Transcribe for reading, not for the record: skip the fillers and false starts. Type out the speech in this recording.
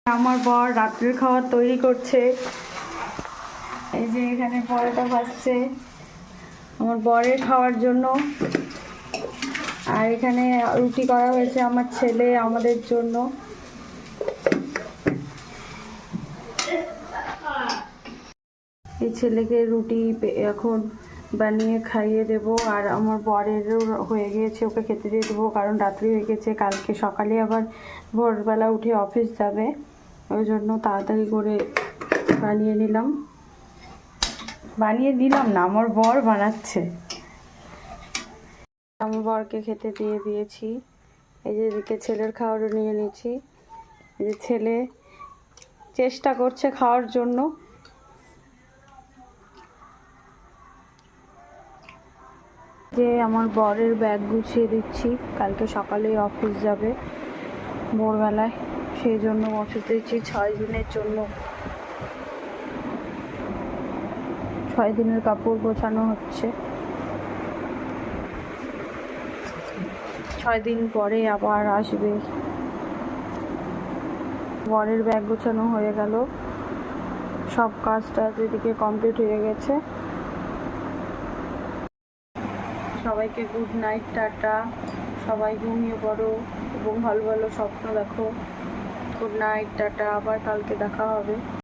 আমার বর রাত্রের খাবার তৈরি করছে। এই যে এখানে পরোটা ভাজছে আমার বরের খাওয়ার জন্য, আর এখানে রুটি করা হয়েছে আমার ছেলে আমাদের জন্য। এই ছেলেকে রুটি এখন বানিয়ে খাইয়ে দেব, আর আমার বরেরও হয়ে গিয়েছে, ওকে খেতে দিয়ে দেবো, কারণ রাত্রি হয়ে গেছে, কালকে সকালে আবার ভোরবেলা উঠে অফিস যাবে, ওই জন্য তাড়াতাড়ি করে বানিয়ে দিলাম না, আমার বর বানাচ্ছে। আমার বরকে খেতে দিয়ে দিয়েছি। এই যে এদিকে ছেলের খাবারও নিয়ে নিয়েছি। এই যে ছেলে চেষ্টা করছে খাওয়ার জন্য। যে আমার বরের ব্যাগ গুছিয়ে দিচ্ছি, কালকে সকালেই অফিস যাবে ভোরবেলায়, সেই জন্য অফিস দিচ্ছি 6 দিনের জন্য। 6 দিনের কাপড় গোছানো হচ্ছে। 6 দিন পরে আবার আসবে। বরের ব্যাগ গোছানো হয়ে গেল, সব কাজটা এদিকে কমপ্লিট হয়ে গেছে। সবাইকে গুড নাইট, টাটা। সবাই ঘুমিয়ে পড়ো এবং ভালো ভালো স্বপ্ন দেখো। গুড নাইট, টাটা, আবার কালকে দেখা হবে।